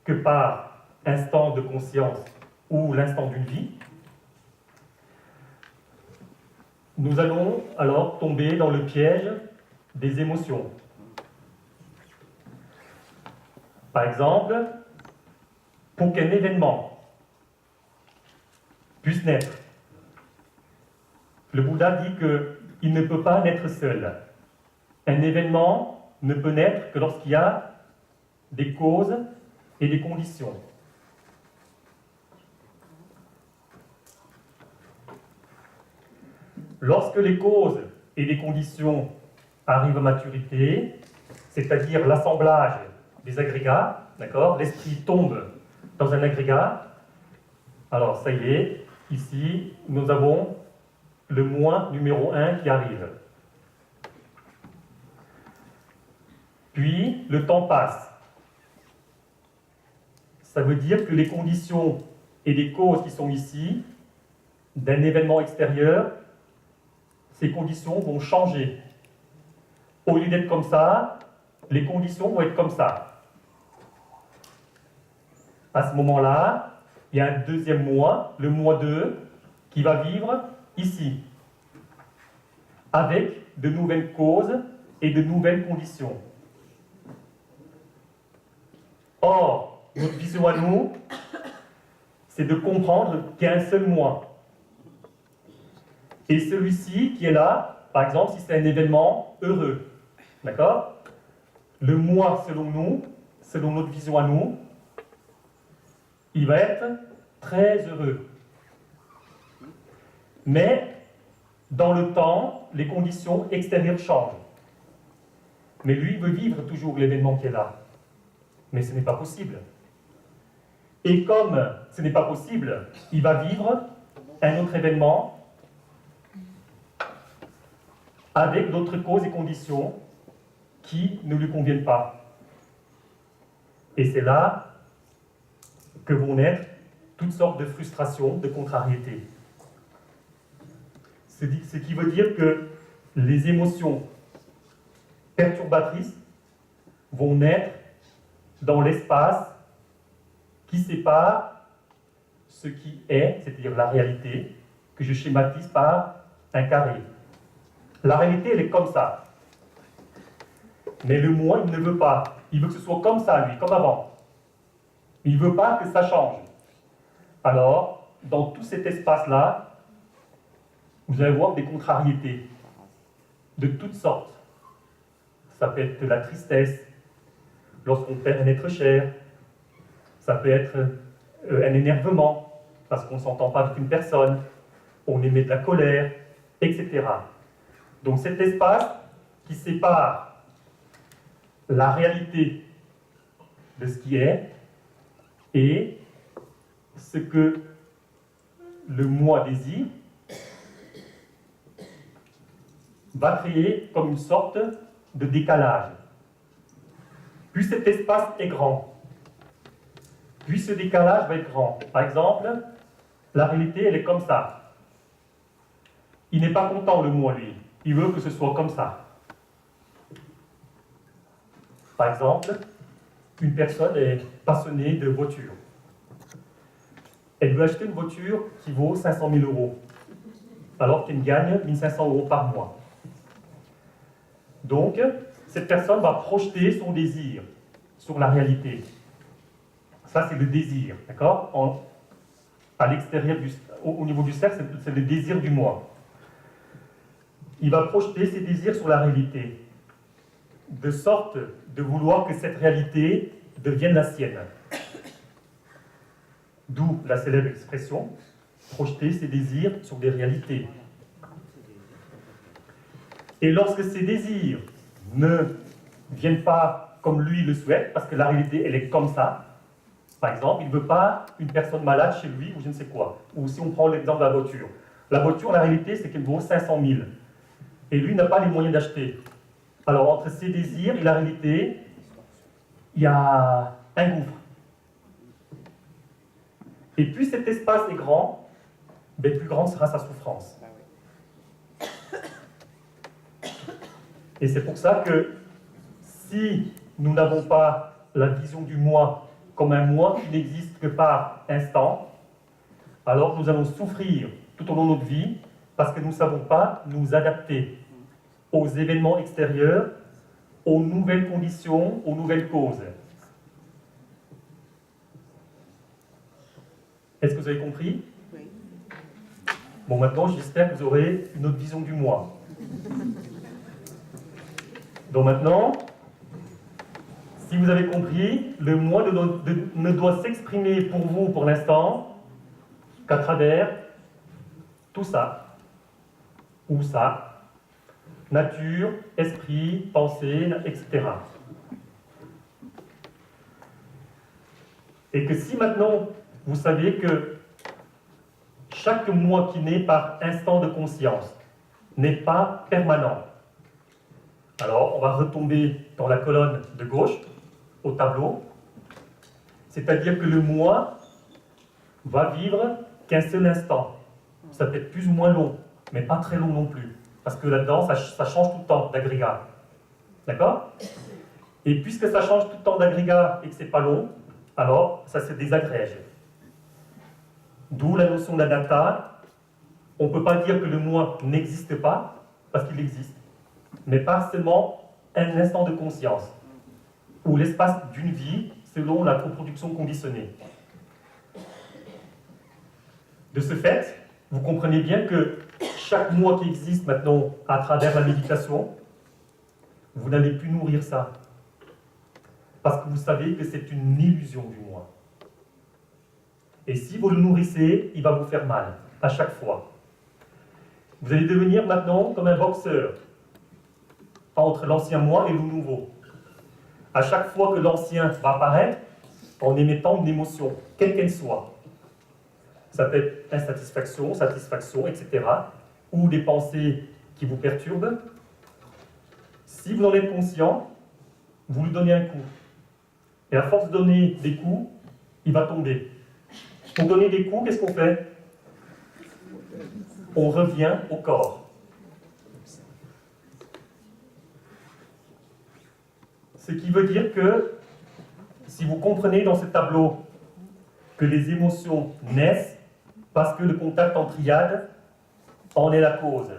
que par instant de conscience ou l'instant d'une vie, nous allons alors tomber dans le piège des émotions. Par exemple, pour qu'un événement puisse naître, le Bouddha dit qu'il ne peut pas naître seul. Un événement ne peut naître que lorsqu'il y a des causes et des conditions. Lorsque les causes et les conditions arrivent à maturité, c'est-à-dire l'assemblage des agrégats, d'accord, l'esprit tombe dans un agrégat, alors ça y est, ici, nous avons le moi numéro 1 qui arrive. Puis, le temps passe. Ça veut dire que les conditions et les causes qui sont ici, d'un événement extérieur, ces conditions vont changer. Au lieu d'être comme ça, les conditions vont être comme ça. À ce moment-là, il y a un deuxième moi, le moi 2, qui va vivre ici, avec de nouvelles causes et de nouvelles conditions. Or, notre vision à nous, c'est de comprendre qu'il y a un seul moi. Et celui-ci qui est là, par exemple, si c'est un événement heureux, d'accord? Le moi, selon nous, selon notre vision à nous, il va être très heureux. Mais, dans le temps, les conditions extérieures changent. Mais lui, il veut vivre toujours l'événement qui est là. Mais ce n'est pas possible. Et comme ce n'est pas possible, il va vivre un autre événement avec d'autres causes et conditions qui ne lui conviennent pas. Et c'est là que vont naître toutes sortes de frustrations, de contrariétés. Ce qui veut dire que les émotions perturbatrices vont naître dans l'espace qui sépare ce qui est, c'est-à-dire la réalité, que je schématise par un carré. La réalité, elle est comme ça. Mais le moi, il ne veut pas. Il veut que ce soit comme ça, lui, comme avant. Il ne veut pas que ça change. Alors, dans tout cet espace-là, vous allez voir des contrariétés de toutes sortes. Ça peut être de la tristesse, lorsqu'on perd un être cher. Ça peut être un énervement, parce qu'on ne s'entend pas avec une personne. On émet de la colère, etc. Donc cet espace qui sépare la réalité de ce qui est et ce que le moi désire va créer comme une sorte de décalage. Plus cet espace est grand, plus ce décalage va être grand. Par exemple, la réalité, elle est comme ça. Il n'est pas content, le moi, lui. Il veut que ce soit comme ça. Par exemple, une personne est passionnée de voitures. Elle veut acheter une voiture qui vaut 500 000 euros, alors qu'elle gagne 1 500 euros par mois. Donc, cette personne va projeter son désir sur la réalité. Ça, c'est le désir, d'accord? À l'extérieur, au niveau du cercle, c'est le désir du moi. Il va projeter ses désirs sur la réalité, de sorte de vouloir que cette réalité devienne la sienne. D'où la célèbre expression, projeter ses désirs sur des réalités. Et lorsque ces désirs ne viennent pas comme lui le souhaite, parce que la réalité, elle est comme ça, par exemple, il ne veut pas une personne malade chez lui, ou je ne sais quoi. Ou si on prend l'exemple de la voiture. La voiture, la réalité, c'est qu'elle vaut 500 000. Et lui n'a pas les moyens d'acheter. Alors, entre ses désirs et la réalité, il y a un gouffre. Et plus cet espace est grand, ben plus grande sera sa souffrance. Et c'est pour ça que si nous n'avons pas la vision du moi comme un moi qui n'existe que par instant, alors nous allons souffrir tout au long de notre vie parce que nous ne savons pas nous adapter aux événements extérieurs, aux nouvelles conditions, aux nouvelles causes. Est-ce que vous avez compris? Oui. Bon, maintenant, j'espère que vous aurez une autre vision du moi. Donc maintenant, si vous avez compris, le moi ne doit s'exprimer pour vous, pour l'instant, qu'à travers tout ça, ou ça, nature, esprit, pensée, etc. Et que si maintenant, vous savez que chaque moi qui naît par instant de conscience n'est pas permanent, alors on va retomber dans la colonne de gauche, au tableau, c'est-à-dire que le moi va vivre qu'un seul instant. Ça peut être plus ou moins long, mais pas très long non plus, parce que là-dedans, ça change tout le temps d'agrégat. D'accord? Et puisque ça change tout le temps d'agrégat et que c'est pas long, alors ça se désagrège. D'où la notion d'anatta. On ne peut pas dire que le moi n'existe pas, parce qu'il existe, mais pas seulement un instant de conscience, ou l'espace d'une vie selon la coproduction conditionnée. De ce fait, vous comprenez bien que chaque moi qui existe maintenant à travers la méditation, vous n'allez plus nourrir ça. Parce que vous savez que c'est une illusion du moi. Et si vous le nourrissez, il va vous faire mal, à chaque fois. Vous allez devenir maintenant comme un boxeur, entre l'ancien moi et le nouveau. À chaque fois que l'ancien va apparaître, en émettant une émotion, quelle qu'elle soit, ça peut être insatisfaction, satisfaction, etc., ou des pensées qui vous perturbent, si vous en êtes conscient, vous lui donnez un coup. Et à force de donner des coups, il va tomber. Pour donner des coups, qu'est-ce qu'on fait? On revient au corps. Ce qui veut dire que, si vous comprenez dans ce tableau que les émotions naissent parce que le contact en triade en est la cause,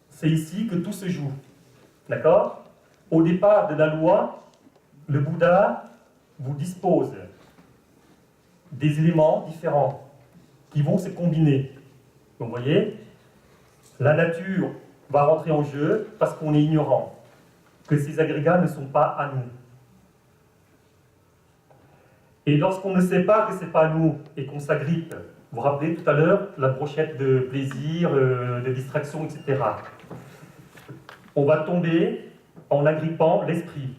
c'est ici que tout se joue. D'accord? Au départ de la loi, le Bouddha vous dispose des éléments différents qui vont se combiner. Vous voyez, la nature va rentrer en jeu parce qu'on est ignorant, que ces agrégats ne sont pas à nous. Et lorsqu'on ne sait pas que ce n'est pas à nous et qu'on s'agrippe, vous vous rappelez tout à l'heure la brochette de plaisir, de distraction, etc. On va tomber en agrippant l'esprit,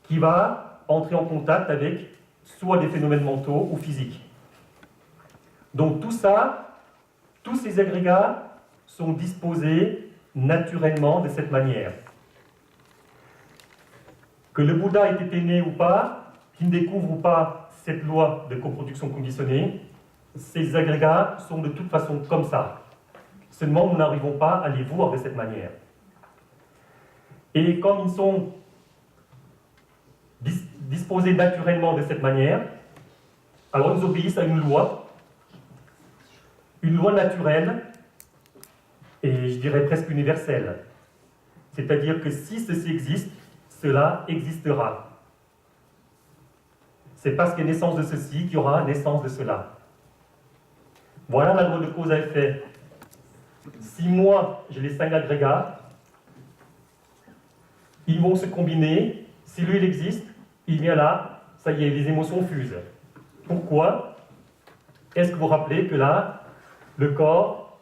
qui va entrer en contact avec soit des phénomènes mentaux ou physiques. Donc tout ça, tous ces agrégats sont disposés naturellement de cette manière. Que le Bouddha ait été né ou pas, qu'il ne découvre ou pas cette loi de coproduction conditionnée, ces agrégats sont de toute façon comme ça. Seulement, nous n'arrivons pas à les voir de cette manière. Et comme ils sont disposés naturellement de cette manière, alors ils obéissent à une loi naturelle, et je dirais presque universelle. C'est-à-dire que si ceci existe, cela existera. C'est parce qu'il y a naissance de ceci qu'il y aura naissance de cela. Voilà la loi de cause à effet. Si moi, j'ai les 5 agrégats, ils vont se combiner. Si lui, il existe, il vient là, ça y est, les émotions fusent. Pourquoi? Est-ce que vous vous rappelez que là, le corps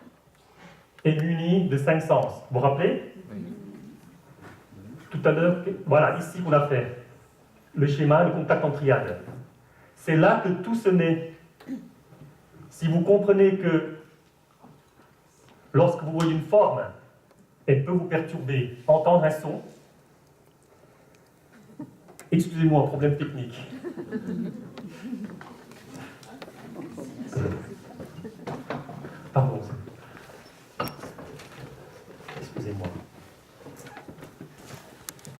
est muni de 5 sens? Vous vous rappelez? Tout à l'heure, voilà, ici qu'on a fait le schéma, le contact en triade. C'est là que tout se naît. Si vous comprenez que lorsque vous voyez une forme, elle peut vous perturber, entendre un son. Excusez-moi, un problème technique.